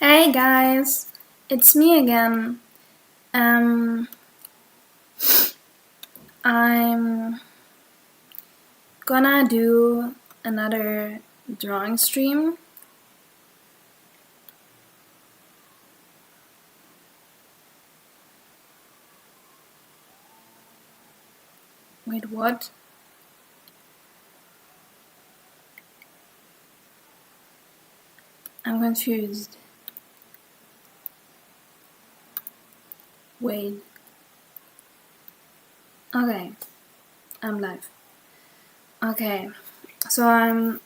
Hey guys, it's me again. I'm gonna do another drawing stream. Wait, what? I'm confused. Wait. Okay, I'm live. Okay, so I'm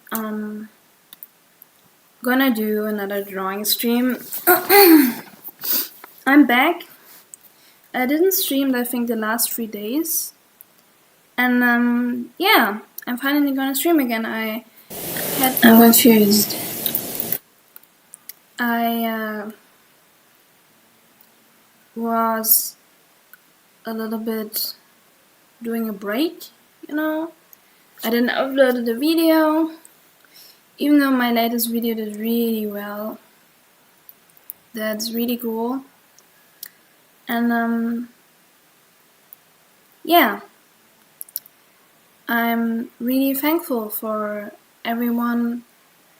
gonna do another drawing stream. I'm back. I didn't stream, I think, the last 3 days. And yeah, I'm finally gonna stream again. I'm confused. I was a little bit doing a break, you know. I didn't upload the video, even though my latest video did really well. That's really cool. And yeah, I'm really thankful for everyone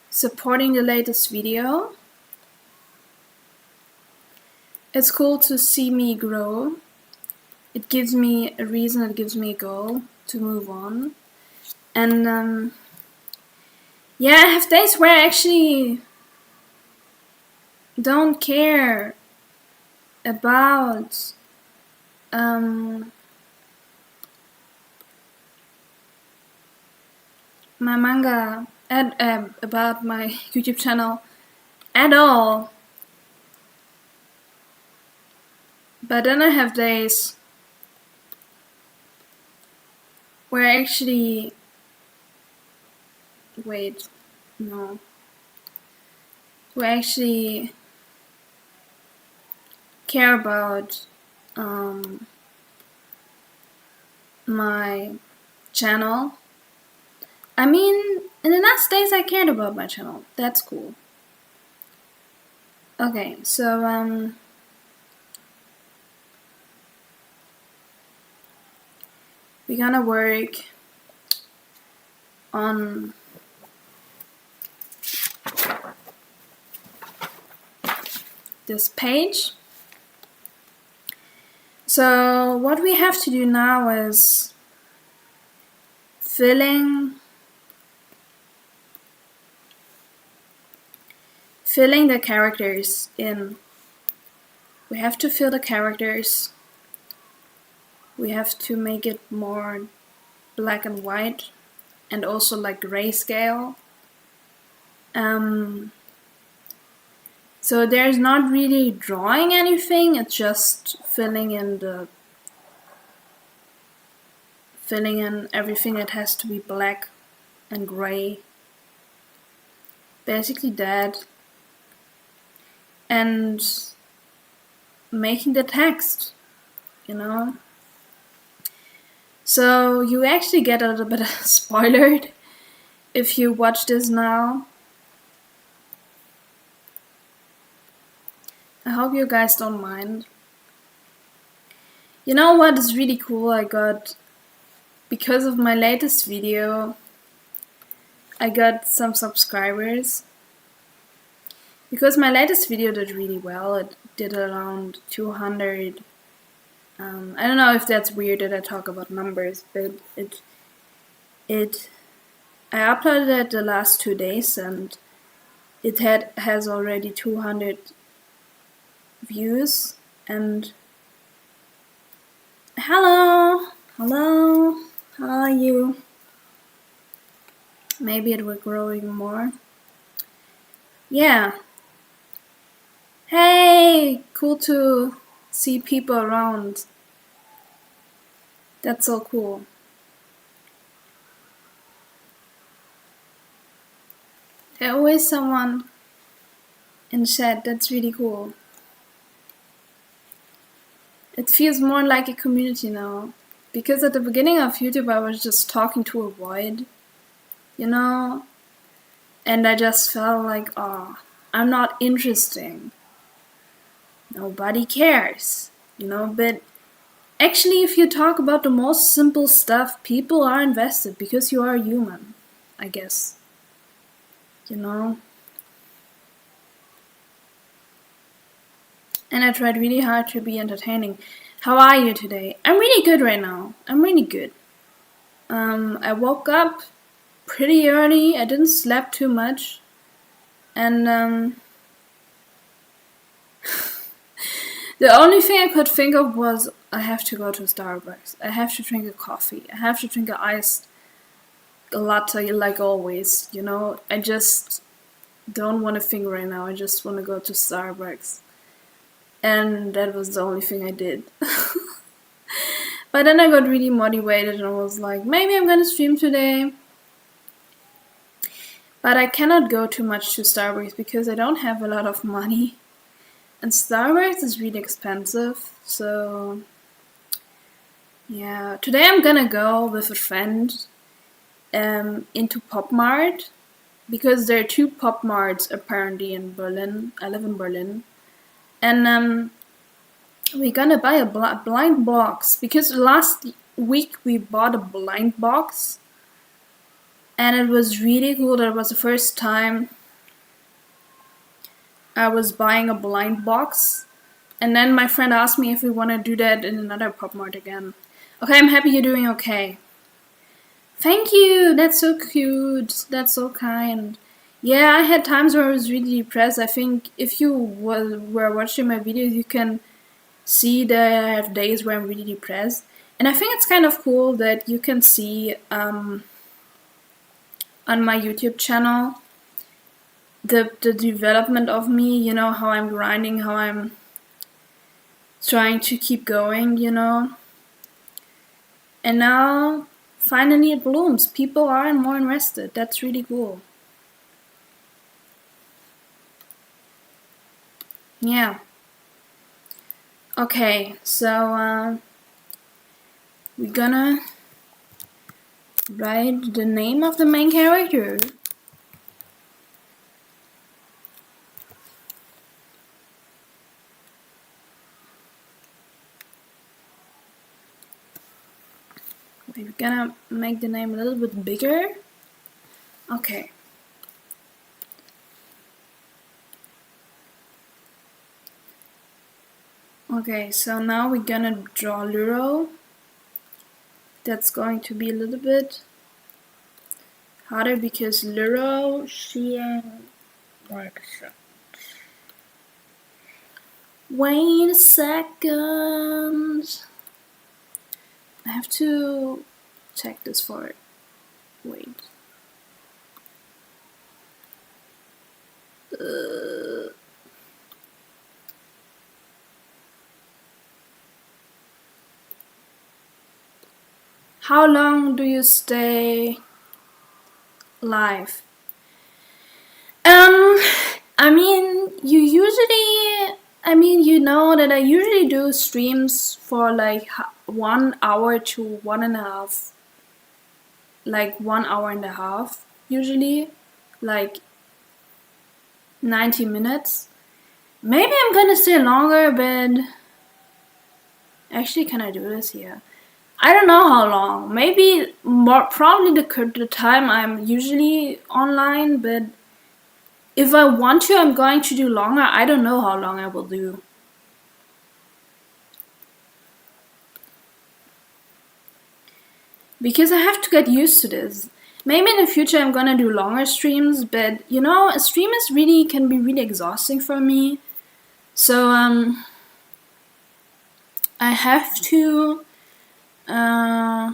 supporting the latest video. It's cool to see me grow. It gives me a reason, it gives me a goal to move on. And yeah, I have days where I actually don't care about my manga, about my YouTube channel at all. But then I have days where I actually where I actually care about my channel. I mean, in the last days I cared about my channel. That's cool. Okay, so we're gonna work on this page. So what we have to do now is filling the characters in. We have to fill the characters. We have to make it more black and white and also like grayscale. So there's not really drawing anything, it's just filling in everything that has to be black and gray. Basically that. And making the text, you know. So you actually get a little bit spoiled if you watch this now. I hope you guys don't mind. You know what is really cool? I got, because of my latest video, I got some subscribers. Because my latest video did really well, it did around 200. I don't know if that's weird that I talk about numbers, but I uploaded it the last 2 days and it has already 200 views. And hello, how are you? Maybe it will grow even more. Yeah. Hey, cool to see people around. That's so cool. There's always someone in chat. That's really cool. It feels more like a community now. Because at the beginning of YouTube I was just talking to a void, you know? And I just felt like, oh, I'm not interesting. Nobody cares, you know, but actually if you talk about the most simple stuff, people are invested because you are human, I guess. You know? And I tried really hard to be entertaining. How are you today? I'm really good right now. I'm really good. I woke up pretty early. I didn't sleep too much. And the only thing I could think of was I have to go to Starbucks. I have to drink a coffee. I have to drink an iced latte like always, you know? I just don't want to think right now. I just want to go to Starbucks. And that was the only thing I did. But then I got really motivated and I was like, maybe I'm gonna stream today. But I cannot go too much to Starbucks because I don't have a lot of money. And Starbucks is really expensive. So yeah, today I'm gonna go with a friend into Pop Mart. Because there are 2 Pop Marts apparently in Berlin. I live in Berlin. And we're gonna buy a blind box because last week we bought a blind box and it was really cool. That was the first time I was buying a blind box, and then my friend asked me if we want to do that in another Pop Mart again. Okay, I'm happy you're doing okay. Thank you, that's so cute, that's so kind. Yeah, I had times where I was really depressed. I think if you were watching my videos, you can see that I have days where I'm really depressed. And I think it's kind of cool that you can see on my YouTube channel the development of me, you know, how I'm grinding, how I'm trying to keep going, you know. And now, finally it blooms. People are more invested. That's really cool. Yeah. Okay, so we're gonna write the name of the main character. We're gonna make the name a little bit bigger. Okay. Okay, so now we're gonna draw Luro. That's going to be a little bit harder because Luro, she wait a second. I have to check this for it. Wait. How long do you stay live? I mean, you know that I usually do streams for like 1 hour to 1.5, like 1 hour and a half, usually, like 90 minutes. Maybe I'm gonna stay longer, but actually, can I do this? Yeah. I don't know how long. Maybe more, probably the time I'm usually online, but if I want to, I'm going to do longer. I don't know how long I will do. Because I have to get used to this. Maybe in the future I'm gonna do longer streams, but you know, a stream can be really exhausting for me. So I have to yeah,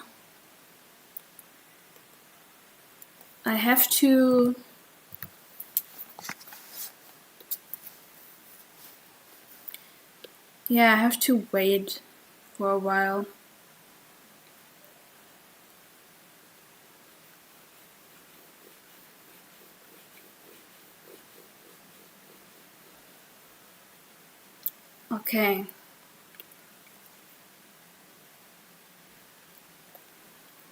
I have to wait for a while. Okay.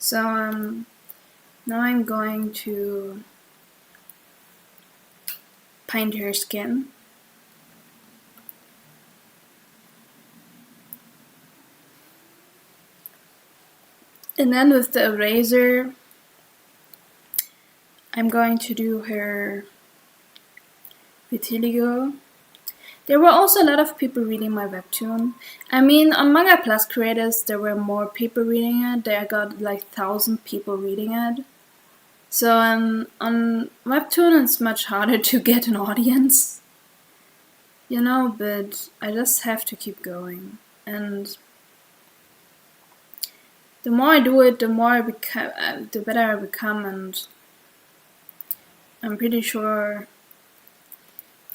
So now I'm going to paint her skin. And then with the eraser, I'm going to do her vitiligo. There were also a lot of people reading my webtoon. I mean, on Manga Plus Creators, there were more people reading it. There got like 1,000 people reading it. So on Webtoon, it's much harder to get an audience, you know, but I just have to keep going. And the more I do it, the more I become, the better I become, and I'm pretty sure.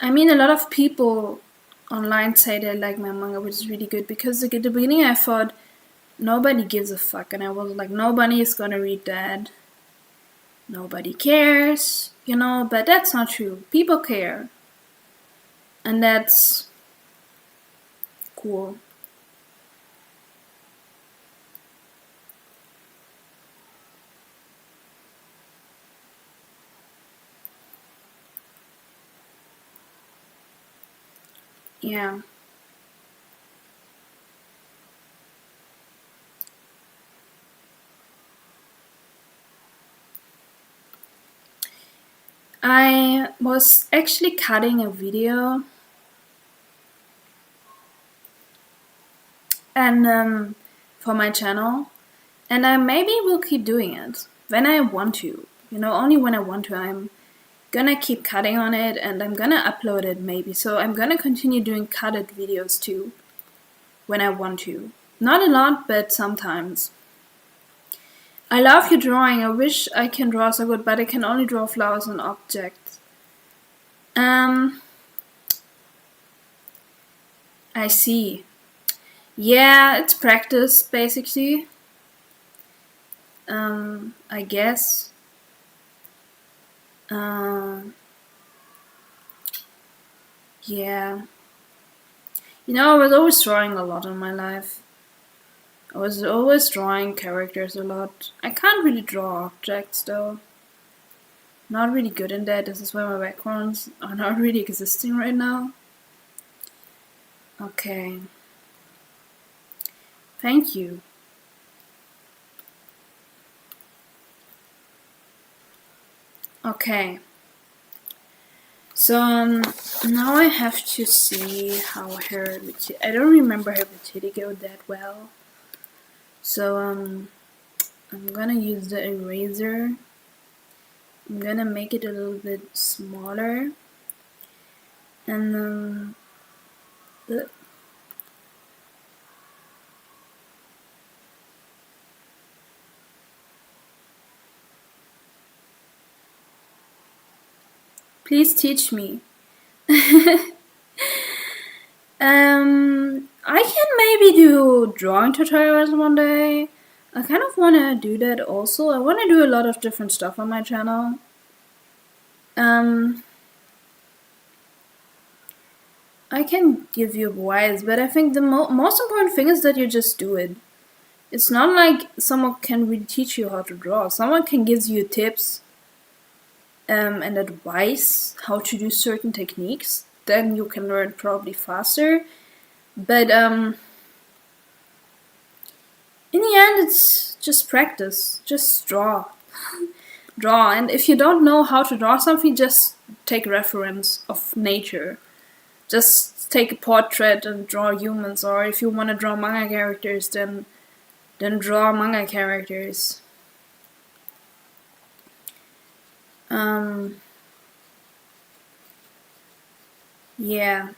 I mean, a lot of people online say they like my manga, which is really good, because at the beginning I thought nobody gives a fuck, and I was like, nobody is gonna read that. Nobody cares, you know, but that's not true. People care. And that's cool. Yeah. I was actually cutting a video, and for my channel, and I maybe will keep doing it when I want to, you know, only when I want to. I'm gonna keep cutting on it, and I'm gonna upload it maybe, so I'm gonna continue doing cutted videos too when I want to. Not a lot, but sometimes. I love your drawing. I wish I can draw so good, but I can only draw flowers and objects. I see. Yeah, it's practice, basically. I guess. Yeah. You know, I was always drawing a lot in my life. I was always drawing characters a lot. I can't really draw objects, though. Not really good in that. This is why my backgrounds are not really existing right now. Okay. Thank you. Okay. So now I have to see how her I don't remember her vitiligo that well. So I'm gonna use the eraser. I'm gonna make it a little bit smaller, and please teach me. I can maybe do drawing tutorials one day. I kind of want to do that also. I want to do a lot of different stuff on my channel. I can give you advice, but I think the most important thing is that you just do it. It's not like someone can really teach you how to draw. Someone can give you tips and advice how to do certain techniques. Then you can learn probably faster. But in the end, it's just practice. Just draw. Draw. And if you don't know how to draw something, just take reference of nature. Just take a portrait and draw humans. Or if you want to draw manga characters, then draw manga characters. Yeah.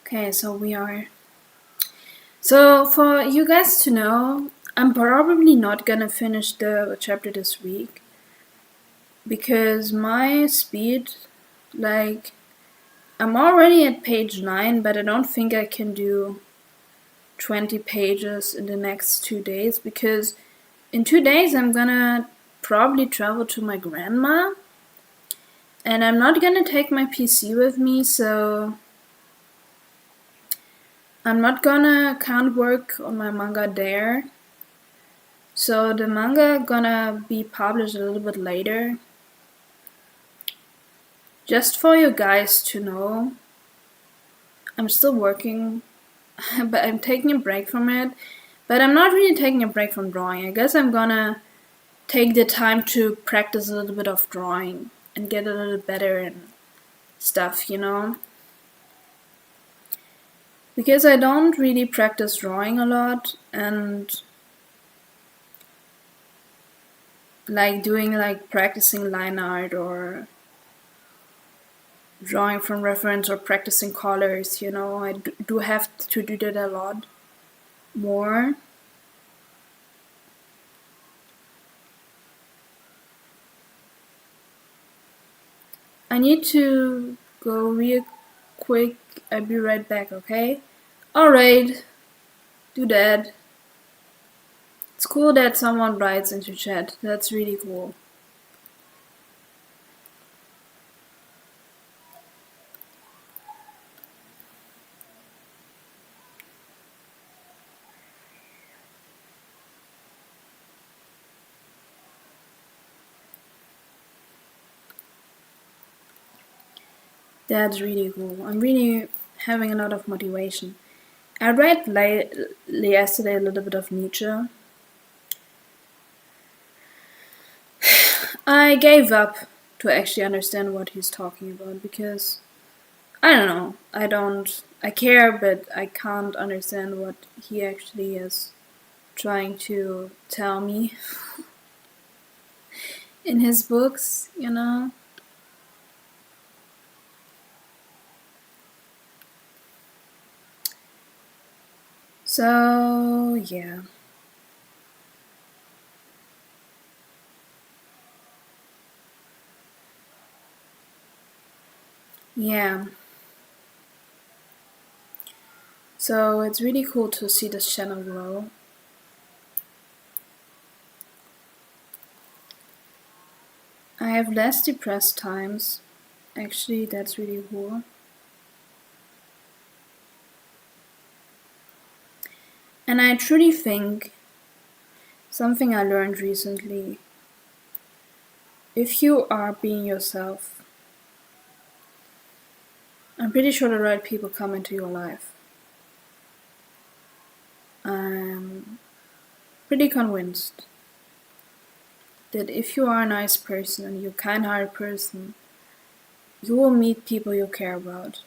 Okay, so we are. So for you guys to know, I'm probably not gonna finish the chapter this week because my speed, like, I'm already at page 9, but I don't think I can do 20 pages in the next 2 days, because in 2 days I'm gonna probably travel to my grandma, and I'm not gonna take my PC with me, so I'm not can't work on my manga there. So the manga gonna be published a little bit later. Just for you guys to know, I'm still working, but I'm taking a break from it. But I'm not really taking a break from drawing. I guess I'm gonna take the time to practice a little bit of drawing and get a little better and stuff, you know? Because I don't really practice drawing a lot, and like doing like practicing line art or drawing from reference or practicing colors, you know, I do have to do that a lot more. I need to go real quick. I'll be right back, okay? Alright, do that. It's cool that someone writes into chat. That's really cool. That's really cool. I'm really having a lot of motivation. I read yesterday a little bit of Nietzsche. I gave up to actually understand what he's talking about, because I don't know. I care, but I can't understand what he actually is trying to tell me in his books, you know? So, yeah. Yeah. So, it's really cool to see this channel grow. I have less depressed times. Actually, that's really cool. And I truly think something I learned recently: if you are being yourself, I'm pretty sure the right people come into your life. I'm pretty convinced that if you are a nice person and you're a kind-hearted person, you will meet people you care about.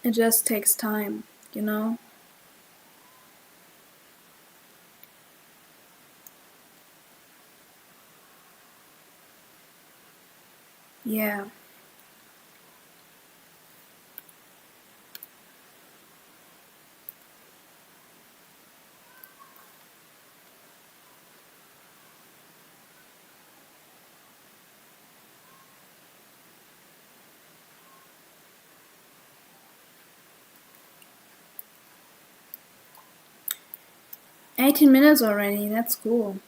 It just takes time, you know? Yeah. "18 minutes already, that's cool.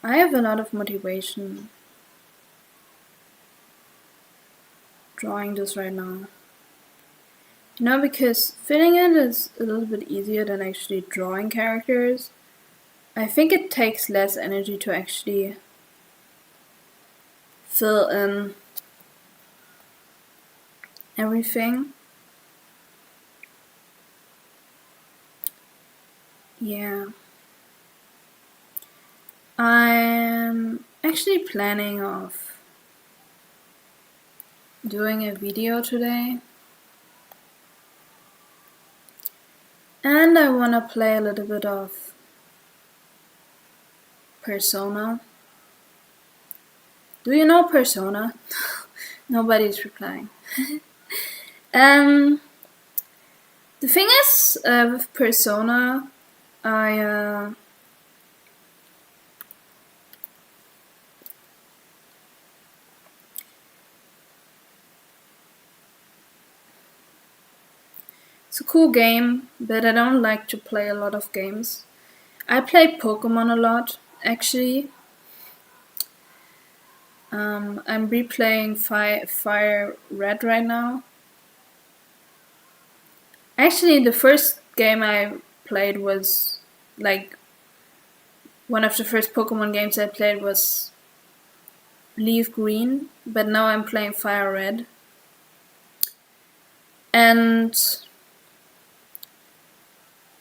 I have a lot of motivation drawing this right now. You know, because filling it is a little bit easier than actually drawing characters. I think it takes less energy to actually fill in everything. Yeah. I'm actually planning of doing a video today. And I wanna play a little bit of Persona. Do you know Persona? Nobody's replying. The thing is, with Persona, I It's a cool game, but I don't like to play a lot of games. I play Pokemon a lot, actually. I'm replaying Fire Red right now. Actually, the first game I played was like one of the first Pokemon games I played was Leaf Green, but now I'm playing Fire Red. And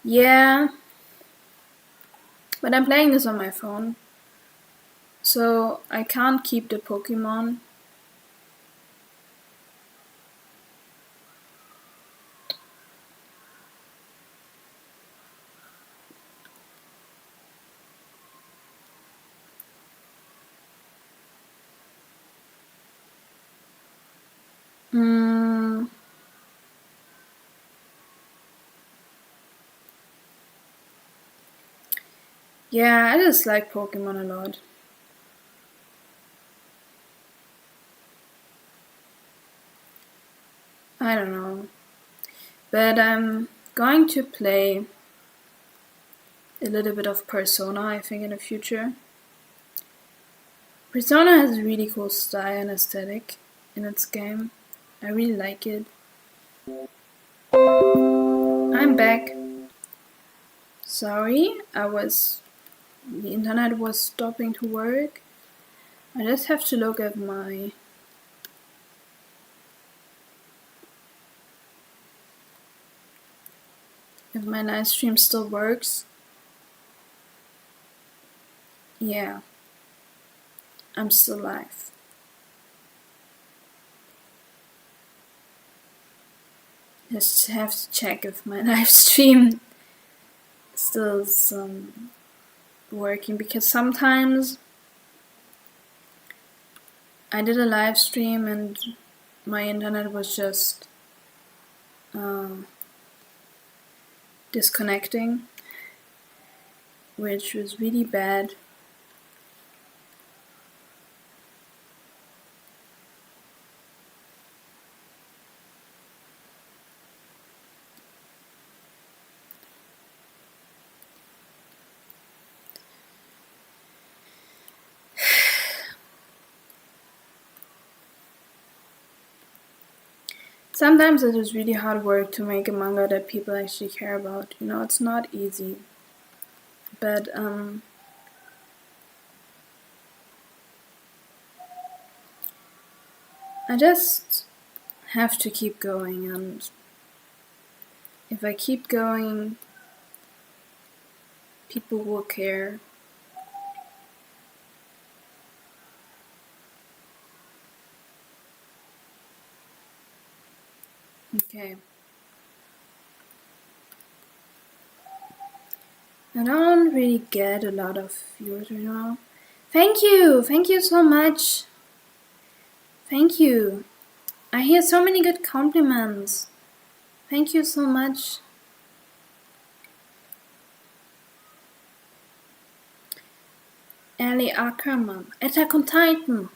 yeah, but I'm playing this on my phone, so I can't keep the Pokemon. Yeah, I just like Pokemon a lot. I don't know. But I'm going to play a little bit of Persona, I think, in the future. Persona has a really cool style and aesthetic in its game. I really like it. I'm back. Sorry, the internet was stopping to work. I just have to look at if my live stream still works. Yeah, I'm still live. Just have to check if my live stream still is working, because sometimes I did a live stream and my internet was just disconnecting, which was really bad. Sometimes it is really hard work to make a manga that people actually care about. You know, it's not easy. But I just have to keep going, and if I keep going, people will care. Okay. I don't really get a lot of viewers right now. Thank you so much. Thank you. I hear so many good compliments. Thank you so much. Ali Ackerman. Attack on Titan.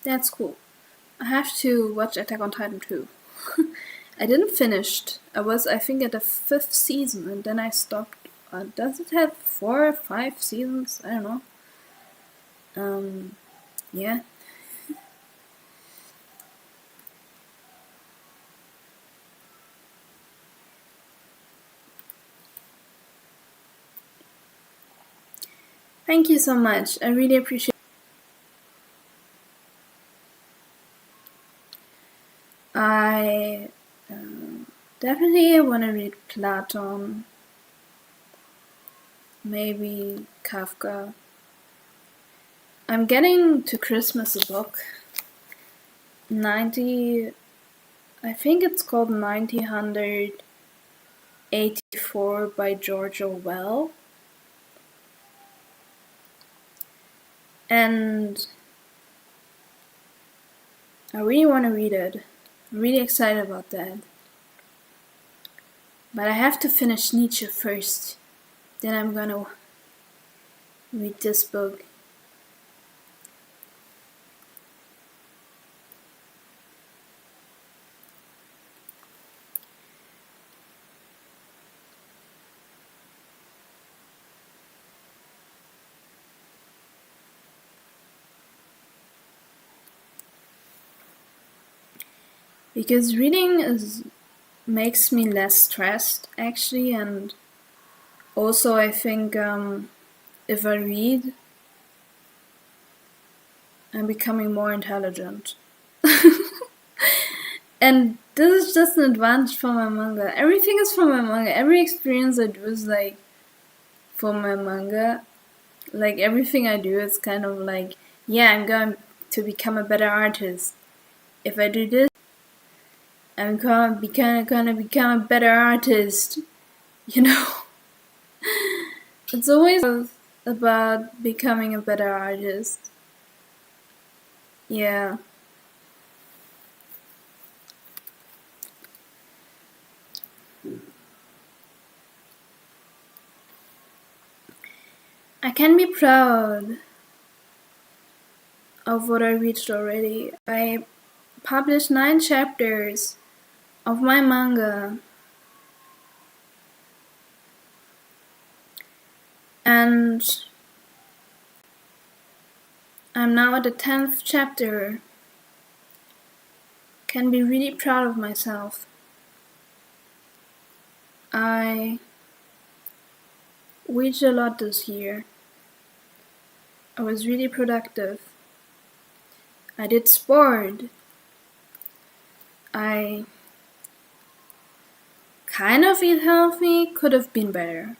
That's cool. I have to watch Attack on Titan too. I didn't finish. I was, I think, at the 5th season, and then I stopped. Does it have 4 or 5 seasons? I don't know. Yeah. Thank you so much. I really appreciate it. I definitely want to read Platon. Maybe Kafka. I'm getting to Christmas a book. I think it's called 1984 by George Orwell. And I really want to read it. I'm really excited about that. But I have to finish Nietzsche first. Then I'm gonna read this book. because reading makes me less stressed actually, and also I think if I read, I'm becoming more intelligent. And this is just an advantage for my manga. Everything is for my manga. Every experience I do is like for my manga. Like everything I do is kind of like, yeah, I'm going to become a better artist. If I do this, I'm gonna become a better artist. You know? It's always about becoming a better artist. Yeah. I can be proud of what I reached already. I published 9 chapters of my manga. And I'm now at the 10th chapter. Can be really proud of myself. I reached a lot this year. I was really productive. I did sport. I kind of eat healthy, could have been better.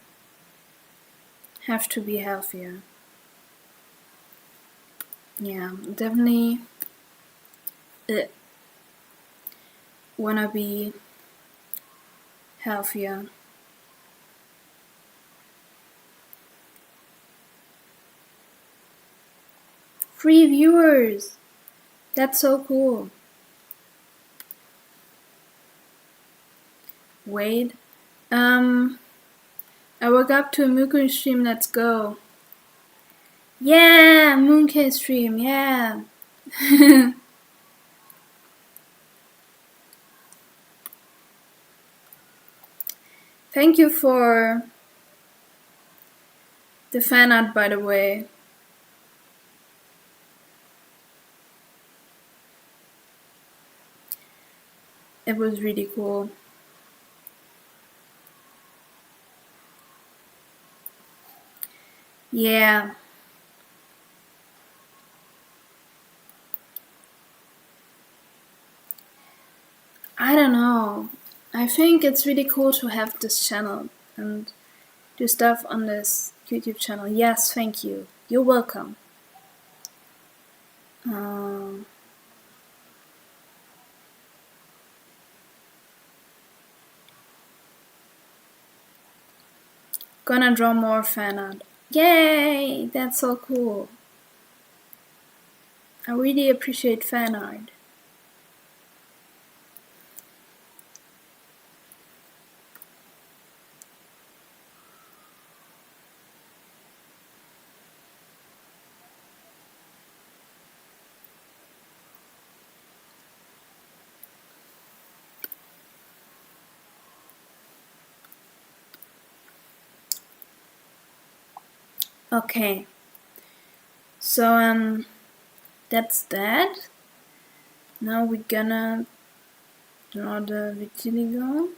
Have to be healthier. Yeah, definitely wanna be healthier. Free viewers! That's so cool. Wait. I woke up to a Mooncake stream, let's go. Yeah, Mooncake stream, yeah. Thank you for the fan art, by the way. It was really cool. Yeah. I don't know. I think it's really cool to have this channel and do stuff on this YouTube channel. Yes, thank you. You're welcome. Gonna draw more fan art. Yay! That's so cool. I really appreciate fan art. Okay. So, that's that. Now we're gonna draw the vitiligo.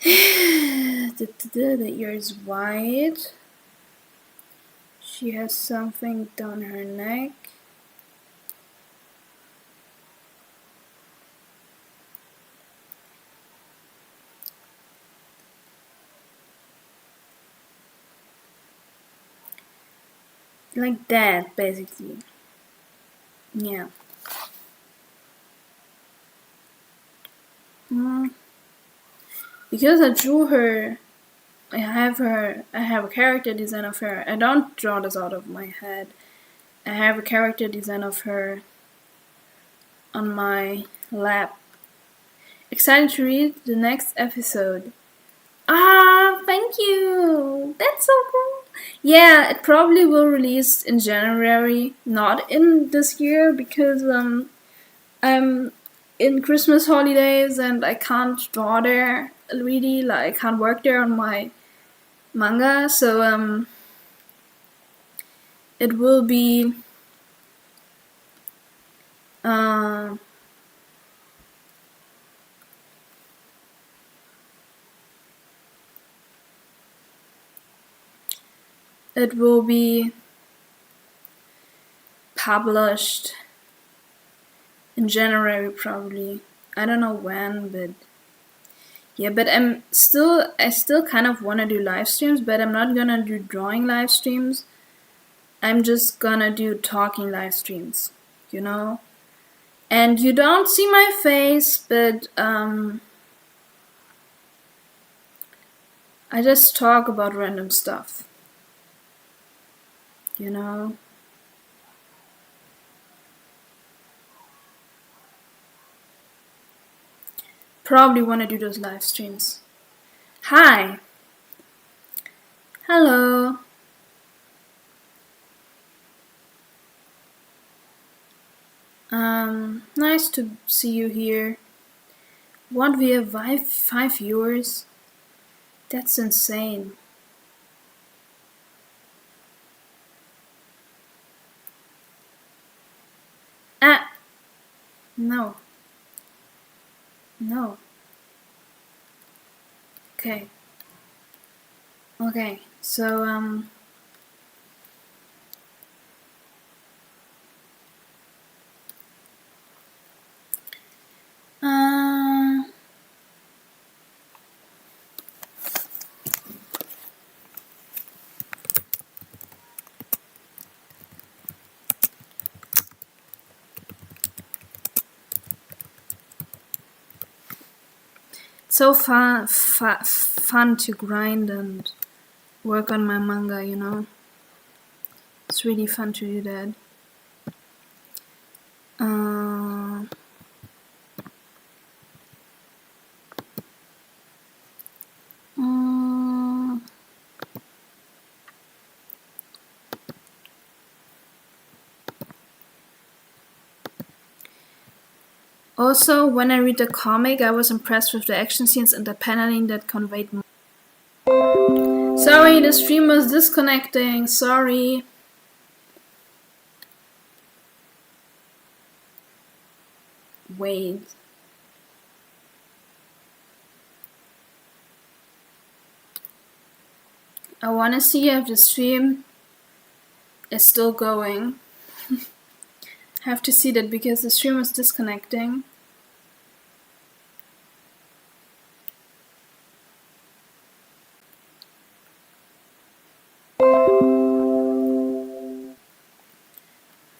The ear is white. She has something down her neck. Like that, basically. Yeah. Because I drew her, I have a character design of her. I don't draw this out of my head. I have a character design of her on my lap. Excited to read the next episode. Ah, thank you! That's so cool! Yeah, it probably will release in January, not in this year, because I'm in Christmas holidays and I can't draw there really, like I can't work there on my manga, so it will be Um, it will be published in January probably. I don't know when, but yeah, but I still kind of want to do live streams, but I'm not gonna do drawing live streams. I'm just gonna do talking live streams, you know? And you don't see my face, but I just talk about random stuff, you know? Probably want to do those live streams. Hi. Hello. Nice to see you here. What, we have five viewers? That's insane. Ah! No. No. Okay. Okay, so, so fun to grind and work on my manga, you know? It's really fun to do that. Also, when I read the comic, I was impressed with the action scenes and the paneling that conveyed more. Sorry, the stream was disconnecting. Sorry. Wait. I want to see if the stream is still going. I have to see that because the stream was disconnecting.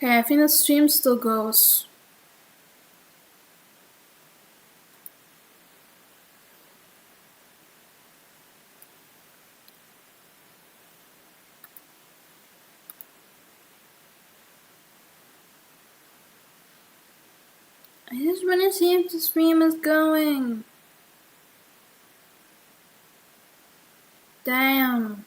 Okay, I think the stream still goes. I just want to see if the stream is going. Damn.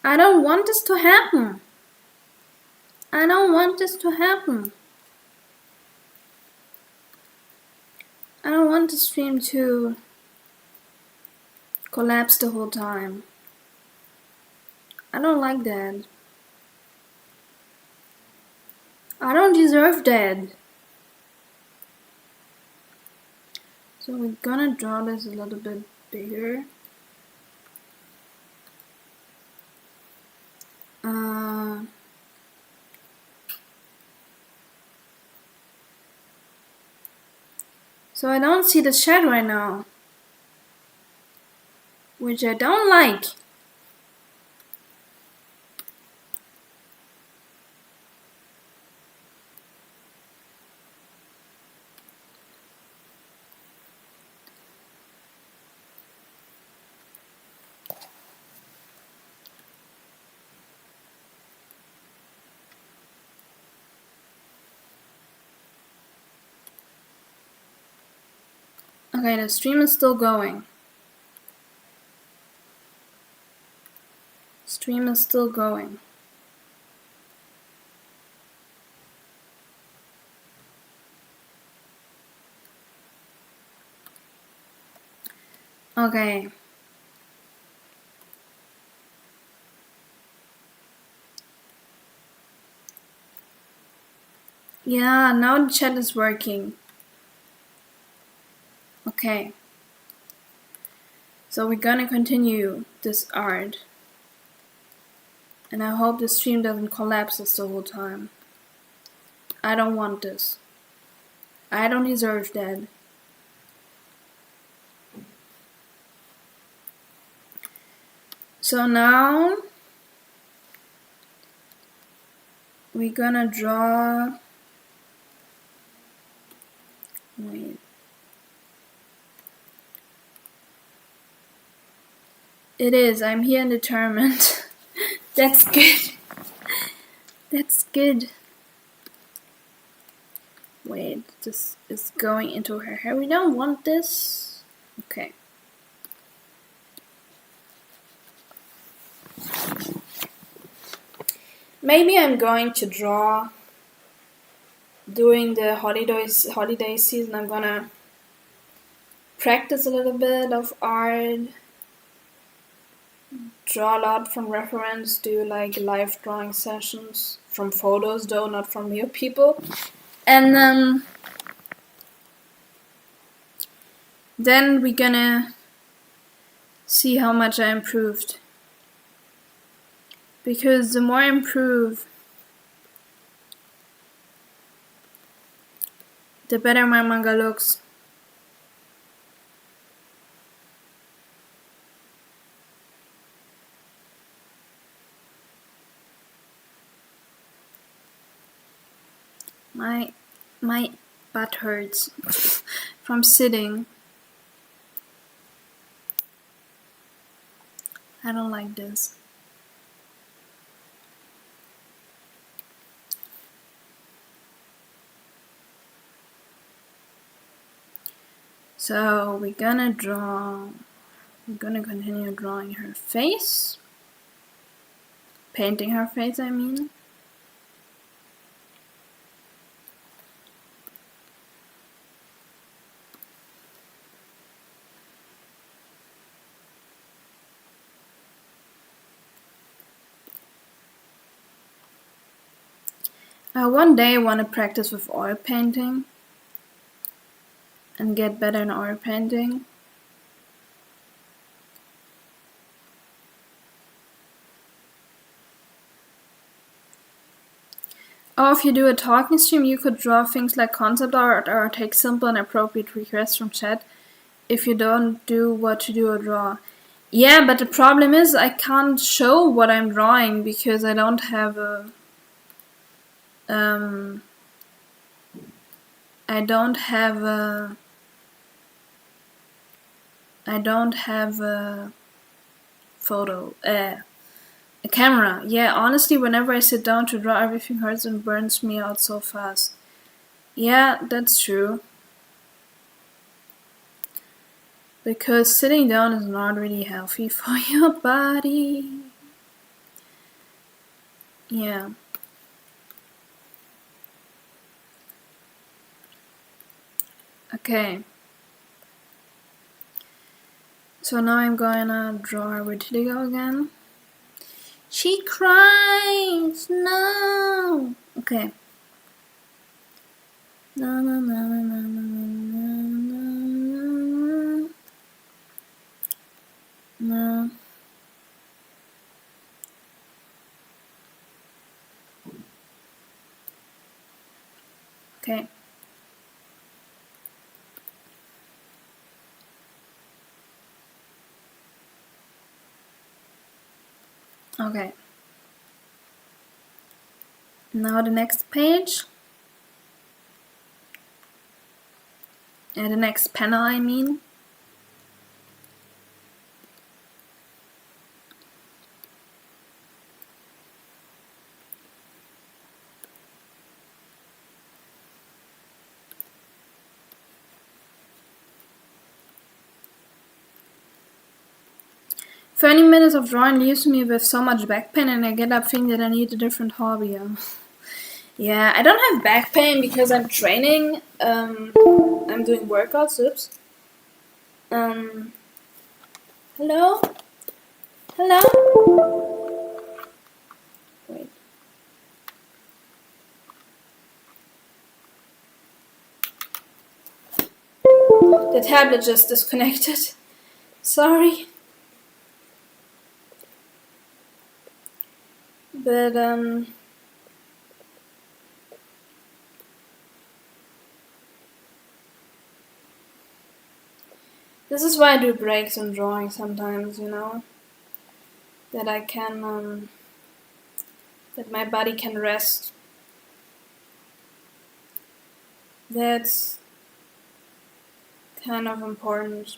I don't want this to happen. I don't want this to happen. I don't want the stream to collapse the whole time. I don't like that. I don't deserve that. So we're gonna draw this a little bit bigger. So I don't see the chat right now, which I don't like. Okay, the stream is still going. Stream is still going. Okay. Yeah, now the chat is working. Okay. So we're gonna continue this art. And I hope the stream doesn't collapse the whole time. I don't want this. I don't deserve that. So now we're gonna draw. Wait. It is. I'm here and determined. That's good. That's good. Wait, this is going into her hair. We don't want this. Okay. Maybe I'm going to draw during the holiday season. I'm gonna practice a little bit of art, draw a lot from reference, do like live drawing sessions from photos though, not from real people. And then we're gonna see how much I improved. Because the more I improve, the better my manga looks. My butt hurts from sitting. I don't like this. So we're gonna continue drawing her face. Painting her face, I mean. One day I want to practice with oil painting and get better in oil painting. Oh, if you do a talking stream, you could draw things like concept art or take simple and appropriate requests from chat if you don't do what to do or draw. Yeah, but the problem is I can't show what I'm drawing because I don't have a I don't have a photo, a camera. Yeah, honestly, whenever I sit down to draw, everything hurts and burns me out so fast. Yeah, that's true. Because sitting down is not really healthy for your body. Yeah. Okay. So now I'm gonna draw Vitiligo again. She cries! No! Okay. No, no, no, no, no, no, no, no, no. Okay. Okay. Now the next page. The next panel, I mean. "30 minutes of drawing leaves me with so much back pain and I get up thinking that I need a different hobby." Yeah, I don't have back pain because I'm training. I'm doing workouts. Oops. Hello? Hello? Wait. The tablet just disconnected. Sorry. But this is why I do breaks in drawing sometimes, you know, that I can that my body can rest. That's kind of important.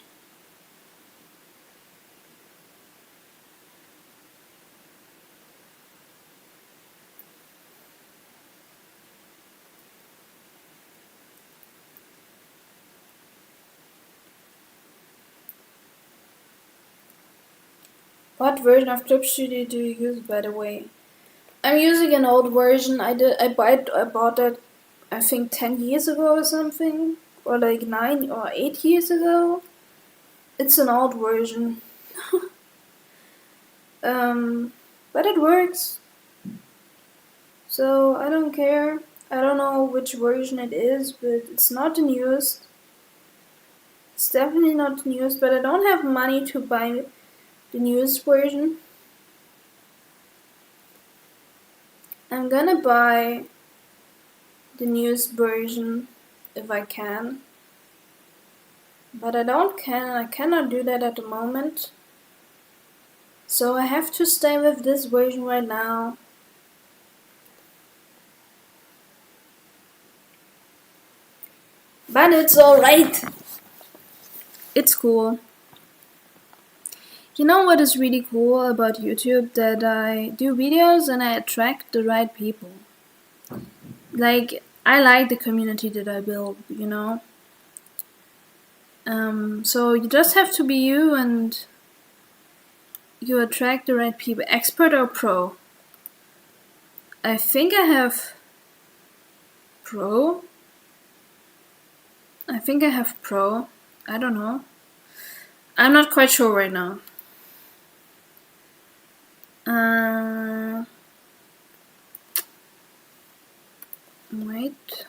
What version of Clip Studio do you use, by the way? I'm using an old version. I bought that, I think 10 years ago or something, or like 9 or 8 years ago. It's an old version. But it works. So I don't care. I don't know which version it is, but it's not the newest. It's definitely not the newest, but I don't have money to buy the newest version. I'm gonna buy the newest version if I can. But I cannot do that at the moment. So I have to stay with this version right now. But it's alright. It's cool. You know what is really cool about YouTube? That I do videos and I attract the right people. Like, I like the community that I build, you know? So you just have to be you and you attract the right people. Expert or pro? I think I have pro. I think I have pro. I don't know. I'm not quite sure right now. Wait.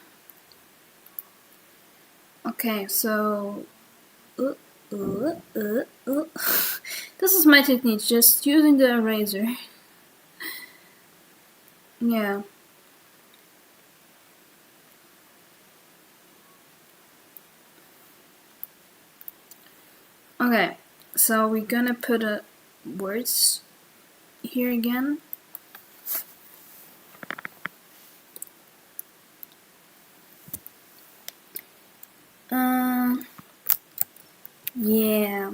Okay, so this is my technique, just using the eraser. Yeah. Okay, so we're gonna put words here again. Yeah.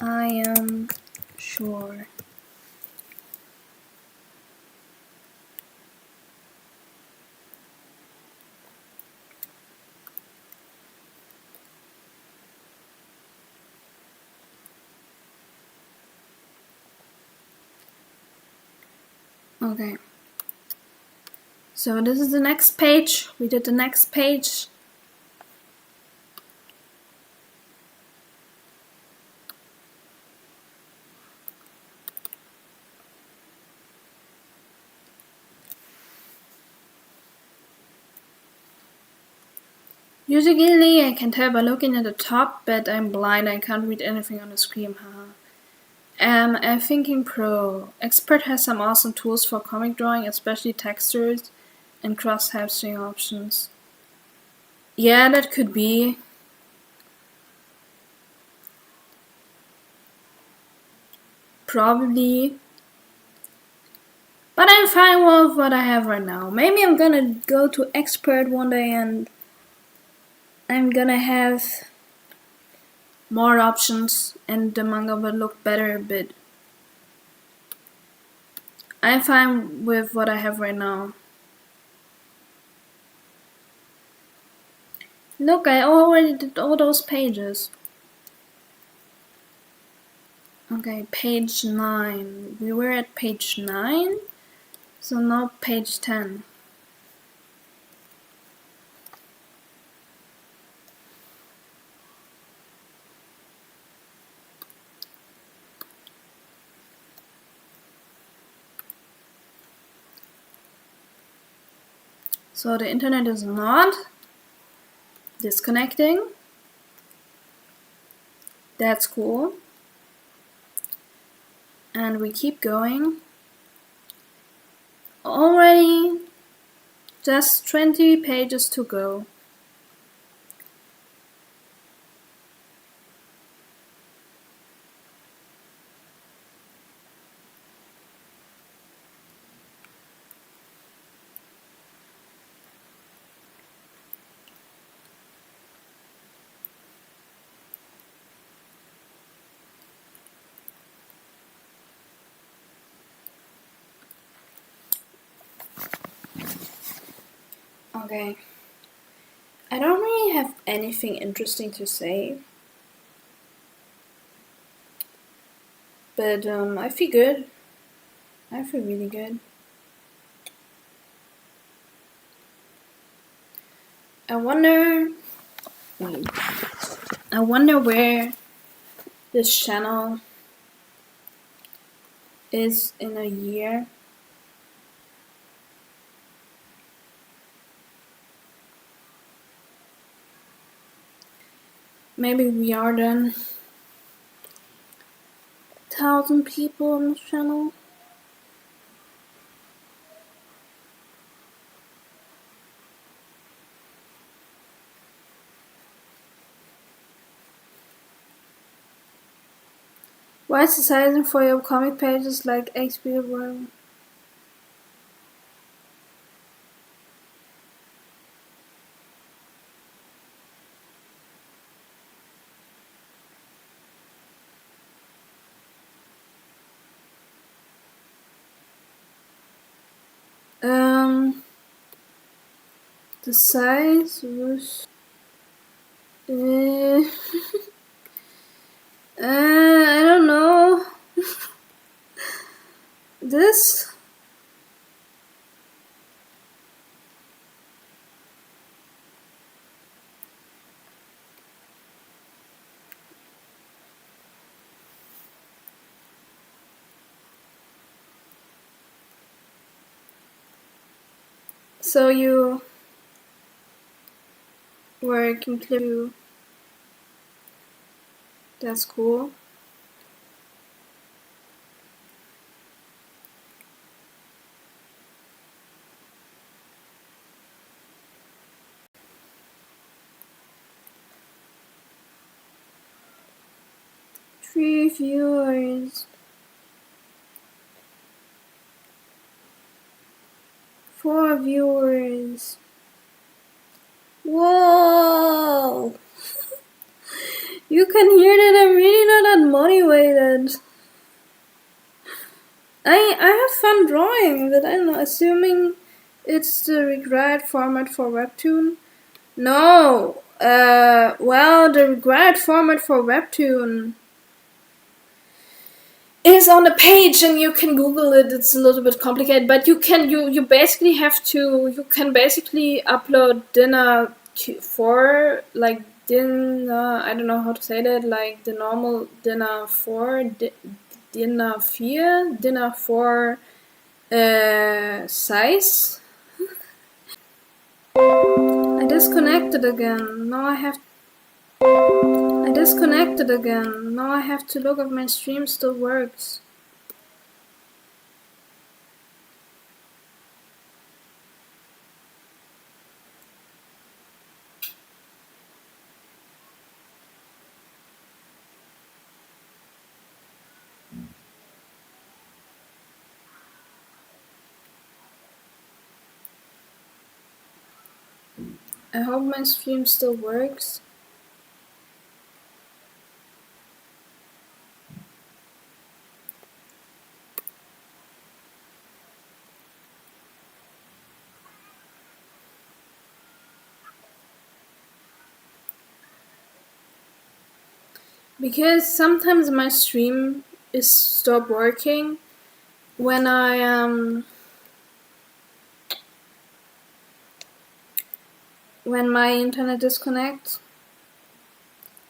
I am sure. Okay. So this is the next page. We did the next page. Usually I can tell by looking at the top, but I'm blind. I can't read anything on the screen. Haha. I'm thinking pro. Expert has some awesome tools for comic drawing, especially textures and cross-hatching options. Yeah, that could be. Probably. But I'm fine with what I have right now. Maybe I'm gonna go to expert one day and I'm gonna have more options and the manga will look better a bit. I'm fine with what I have right now. Look, I already did all those pages. Okay, page 9. We were at page 9, so now page 10. So the internet is not disconnecting. That's cool. And we keep going. Already just 20 pages to go. Okay. I don't really have anything interesting to say. But I feel good. I feel really good. I wonder where this channel is in a year. Maybe we are then 1,000 people on this channel. Why is the sizing for your comic pages like XP World? The size was I don't know. This? So you were completely. That's cool. Three viewers. 4 viewers. Whoa! You can hear that I'm really not that motivated. I have fun drawing, but I don't know, assuming it's the required format for Webtoon. No! Well, the required format for Webtoon is on the page and you can Google it. It's a little bit complicated, but you can basically upload dinner 4, like dinner, I don't know how to say that, like the normal dinner 4, dinner 4 size. I disconnected again. Now I have to look if my stream still works. I hope my stream still works. Because sometimes my stream is stop working when when my internet disconnects.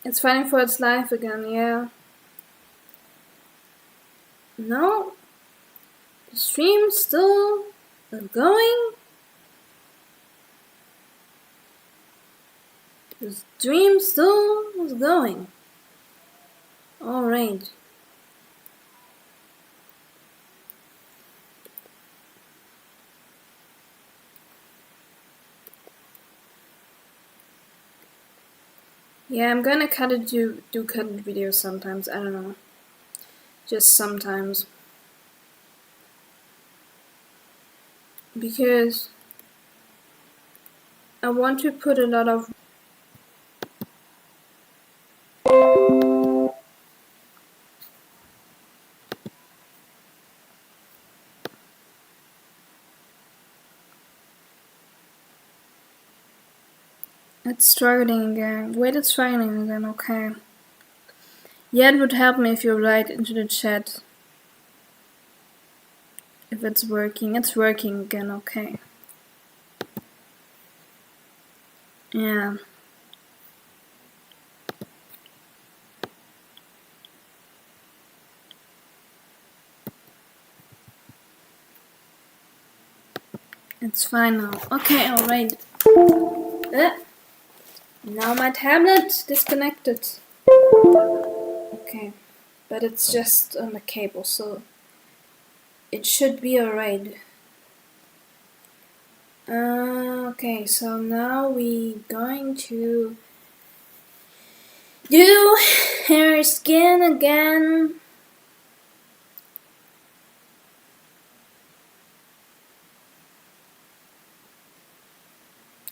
It's fighting for its life again, yeah. No, the stream's still going. The stream still is going. Alright. Yeah, I'm gonna cut it do cut videos sometimes, I don't know. Just sometimes. Because I want to put a lot of It's struggling again. Wait, it's struggling again, okay. Yeah, it would help me if you write into the chat if it's working. It's working again, okay. Yeah. It's fine now. Okay, alright. Now my tablet disconnected. Okay. But it's just on the cable, so it should be alright. Okay, so now we going to do hair skin again.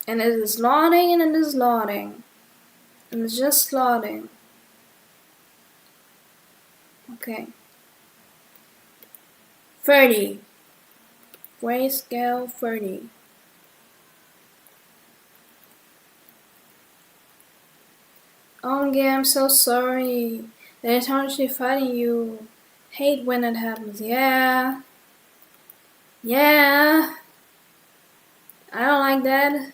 And it is loading and it is loading. And it's just loading. Okay. 30. Grayscale 30. Oh yeah, I'm so sorry. They're totally fighting you. Hate when it happens. Yeah. Yeah. I don't like that.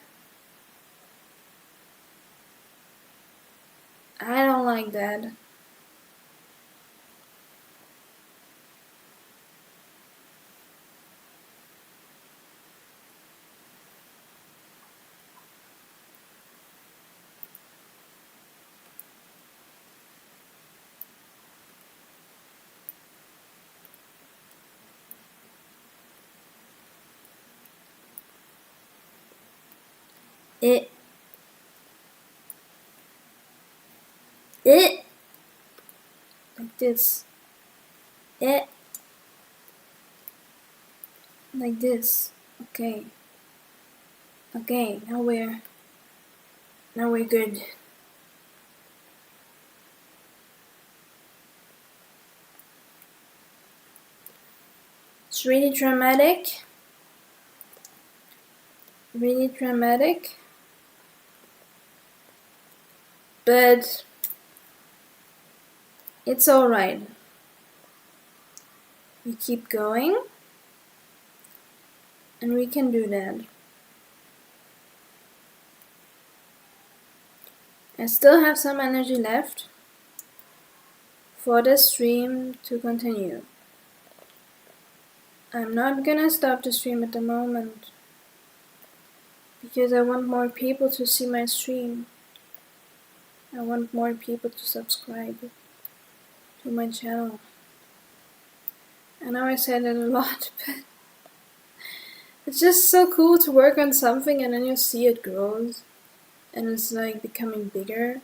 I don't like that. It like this. It like this. Okay. Okay, now we're good. It's really dramatic. Really dramatic. But it's alright. We keep going. And we can do that. I still have some energy left for the stream to continue. I'm not gonna stop the stream at the moment because I want more people to see my stream. I want more people to subscribe to my channel. I know I said it a lot, but it's just so cool to work on something and then you see it grows and it's like becoming bigger,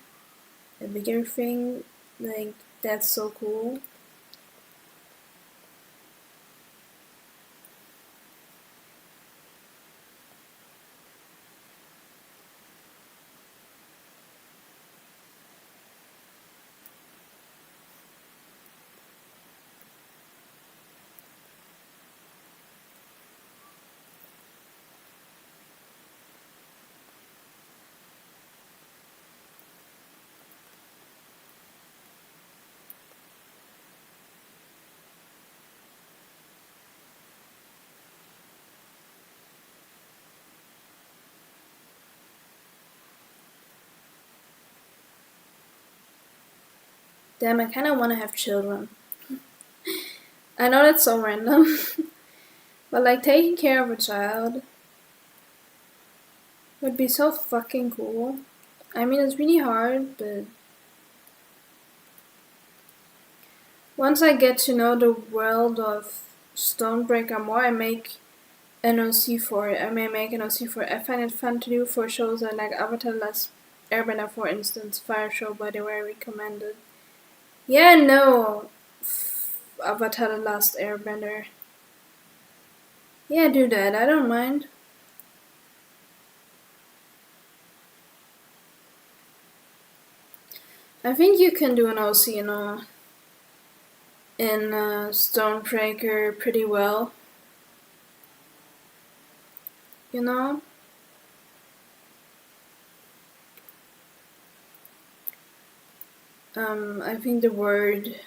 a bigger thing. Like, that's so cool. Damn, I kinda wanna have children. I know that's so random, but like taking care of a child would be so fucking cool. I mean, it's really hard, but once I get to know the world of Stonebreaker more, I make an OC for it. I may make an OC for it. I find it fun to do for shows like Avatar The Last Airbender, for instance. Fire Show, by the way, recommended. Yeah, no. Avatar The Last Airbender. Yeah, do that. I don't mind. I think you can do an OC in Stonebreaker pretty well. You know? I think the word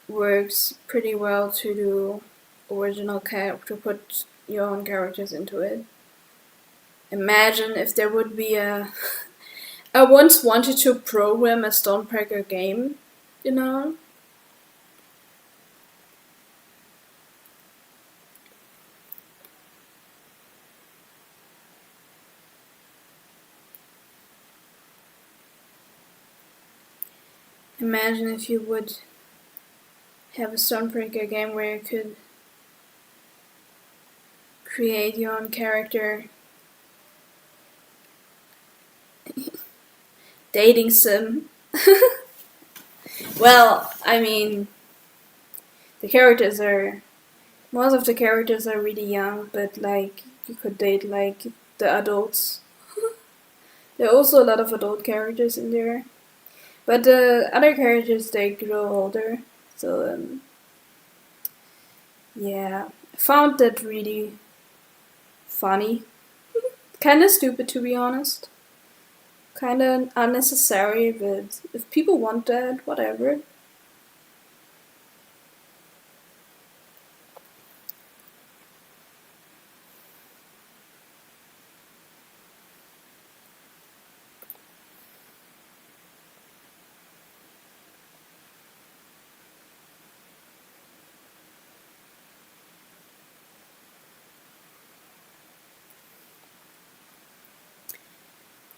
works pretty well to do original to put your own characters into it. Imagine if there would be a I once wanted to program a Stonebreaker game, you know? Imagine if you would have a Stonebreaker game where you could create your own character. Dating sim. Well, I mean, most of the characters are really young, but like, you could date like the adults. There are also a lot of adult characters in there. But the other characters, they grow older. So, yeah. I found that really funny. Kinda stupid, to be honest. Kinda unnecessary, but if people want that, whatever.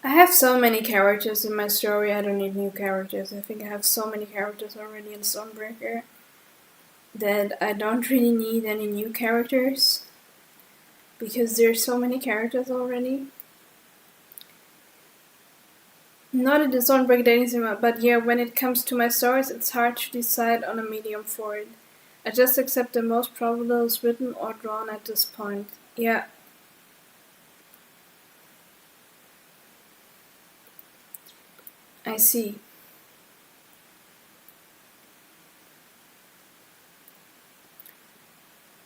I have so many characters in my story, I don't need new characters. I think I have so many characters already in Stonebreaker that I don't really need any new characters because there's so many characters already. Not in the Stonebreaker dating sim, but yeah, when it comes to my stories, it's hard to decide on a medium for it. I just accept the most probable is written or drawn at this point. Yeah. I see.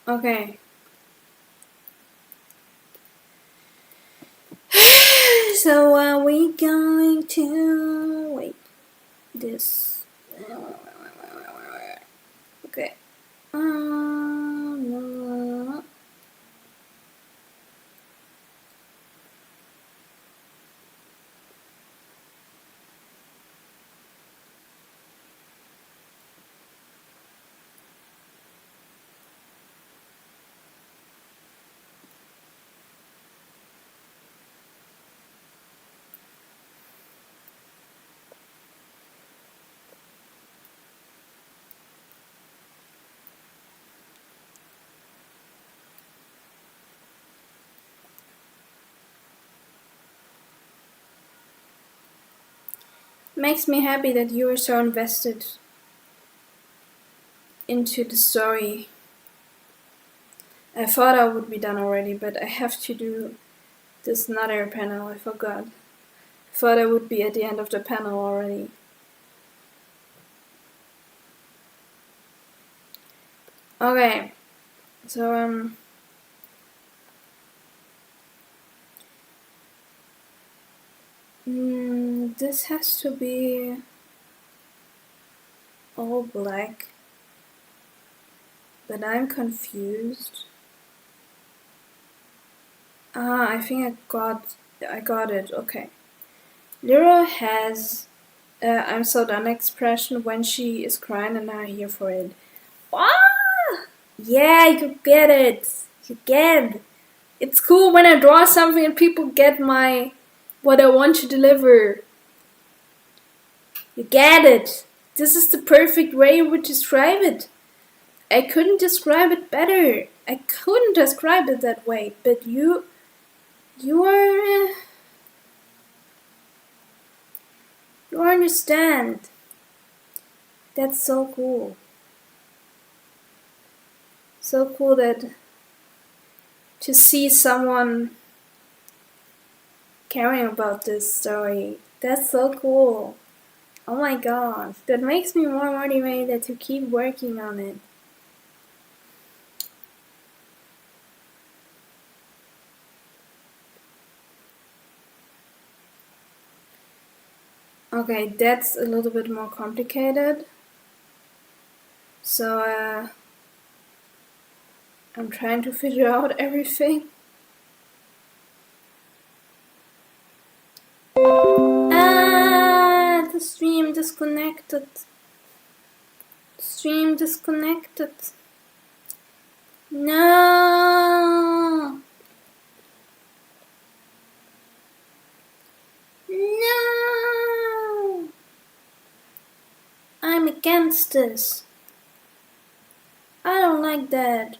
Okay. So are we going to wait this? Okay. Makes me happy that you are so invested into the story. I thought I would be done already, but I have to do this another panel. I forgot. I thought I would be at the end of the panel already. Okay, so this has to be all black, but I'm confused. I think I got it. Okay. Lyra has I'm so done expression when she is crying, and I'm here for it. Ah! Yeah, you get it. You get it. It's cool when I draw something and people get my what I want to deliver. You get it. This is the perfect way I would describe it. I couldn't describe it better. I couldn't describe it that way, but you understand. That's so cool. So cool that to see someone caring about this story. That's so cool. Oh my gosh, that makes me more motivated to keep working on it. Okay, that's a little bit more complicated. So I'm trying to figure out everything. The stream disconnected. Stream disconnected. No. No. I'm against this. I don't like that.